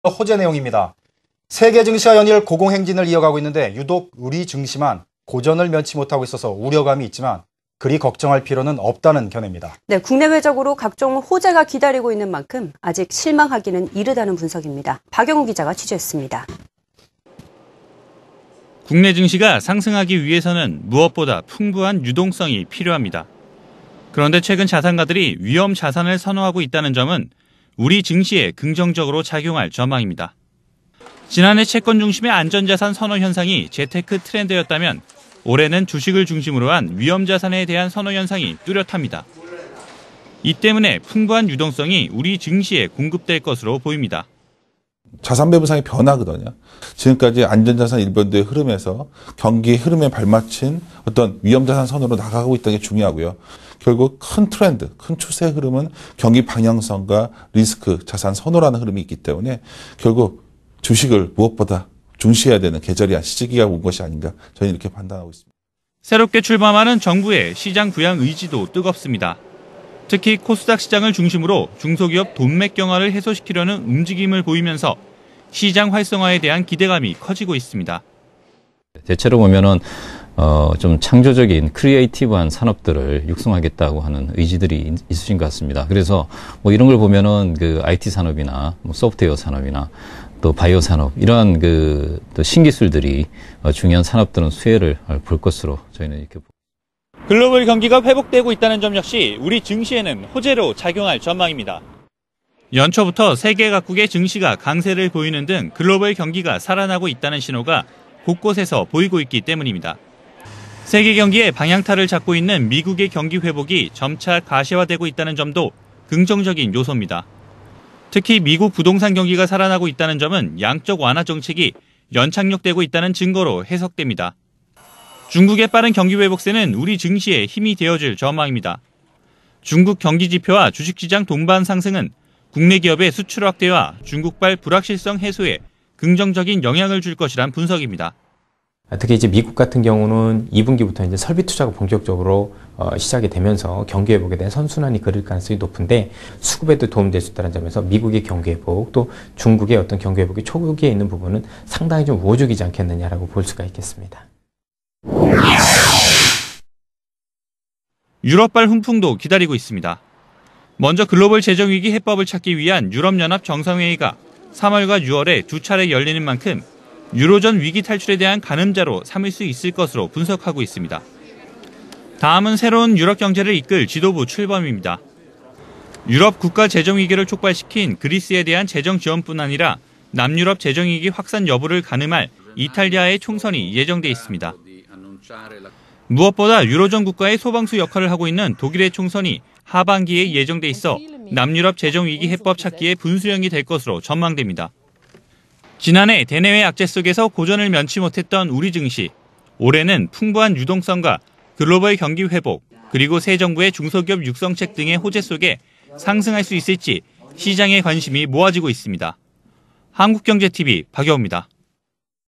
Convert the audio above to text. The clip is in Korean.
호재 내용입니다. 세계 증시와 연일 고공행진을 이어가고 있는데 유독 우리 증시만 고전을 면치 못하고 있어서 우려감이 있지만 그리 걱정할 필요는 없다는 견해입니다. 네, 국내외적으로 각종 호재가 기다리고 있는 만큼 아직 실망하기는 이르다는 분석입니다. 박영우 기자가 취재했습니다. 국내 증시가 상승하기 위해서는 무엇보다 풍부한 유동성이 필요합니다. 그런데 최근 자산가들이 위험 자산을 선호하고 있다는 점은 우리 증시에 긍정적으로 작용할 전망입니다. 지난해 채권 중심의 안전자산 선호 현상이 재테크 트렌드였다면 올해는 주식을 중심으로 한 위험 자산에 대한 선호 현상이 뚜렷합니다. 이 때문에 풍부한 유동성이 우리 증시에 공급될 것으로 보입니다. 자산 배분상의 변화거든요. 지금까지 안전자산 일변도의 흐름에서 경기의 흐름에 발맞춘 어떤 위험자산 선으로 나가고 있다는 게 중요하고요. 결국 큰 트렌드, 큰 추세 흐름은 경기 방향성과 리스크 자산 선호라는 흐름이 있기 때문에 결국 주식을 무엇보다 중시해야 되는 계절이 시기가 온 것이 아닌가 저는 이렇게 판단하고 있습니다. 새롭게 출범하는 정부의 시장 부양 의지도 뜨겁습니다. 특히 코스닥 시장을 중심으로 중소기업 돈맥 경화를 해소시키려는 움직임을 보이면서 시장 활성화에 대한 기대감이 커지고 있습니다. 대체로 보면은 좀 창조적인 크리에이티브한 산업들을 육성하겠다고 하는 의지들이 있으신 것 같습니다. 그래서 뭐 이런 걸 보면은 그 IT 산업이나 뭐 소프트웨어 산업이나 또 바이오 산업 이러한 또 신기술들이 중요한 산업들은 수혜를 볼 것으로 저희는 이렇게 봅니다. 글로벌 경기가 회복되고 있다는 점 역시 우리 증시에는 호재로 작용할 전망입니다. 연초부터 세계 각국의 증시가 강세를 보이는 등 글로벌 경기가 살아나고 있다는 신호가 곳곳에서 보이고 있기 때문입니다. 세계 경기의 방향타를 잡고 있는 미국의 경기 회복이 점차 가시화되고 있다는 점도 긍정적인 요소입니다. 특히 미국 부동산 경기가 살아나고 있다는 점은 양적 완화 정책이 연착륙되고 있다는 증거로 해석됩니다. 중국의 빠른 경기 회복세는 우리 증시에 힘이 되어줄 전망입니다. 중국 경기 지표와 주식시장 동반 상승은 국내 기업의 수출 확대와 중국발 불확실성 해소에 긍정적인 영향을 줄 것이란 분석입니다. 특히 이제 미국 같은 경우는 2분기부터 이제 설비 투자가 본격적으로 시작이 되면서 경기 회복에 대한 선순환이 그릴 가능성이 높은데 수급에도 도움될 수 있다는 점에서 미국의 경기 회복 또 중국의 어떤 경기 회복이 초기에 있는 부분은 상당히 좀 우호적이지 않겠느냐라고 볼 수가 있겠습니다. 유럽발 훈풍도 기다리고 있습니다. 먼저 글로벌 재정위기 해법을 찾기 위한 유럽연합 정상회의가 3월과 6월에 2차례 열리는 만큼 유로존 위기 탈출에 대한 가늠자로 삼을 수 있을 것으로 분석하고 있습니다. 다음은 새로운 유럽 경제를 이끌 지도부 출범입니다. 유럽 국가 재정위기를 촉발시킨 그리스에 대한 재정 지원뿐 아니라 남유럽 재정위기 확산 여부를 가늠할 이탈리아의 총선이 예정돼 있습니다. 무엇보다 유로존 국가의 소방수 역할을 하고 있는 독일의 총선이 하반기에 예정돼 있어 남유럽 재정위기 해법 찾기의 분수령이 될 것으로 전망됩니다. 지난해 대내외 악재 속에서 고전을 면치 못했던 우리 증시. 올해는 풍부한 유동성과 글로벌 경기 회복, 그리고 새 정부의 중소기업 육성책 등의 호재 속에 상승할 수 있을지 시장의 관심이 모아지고 있습니다. 한국경제TV 박여우입니다.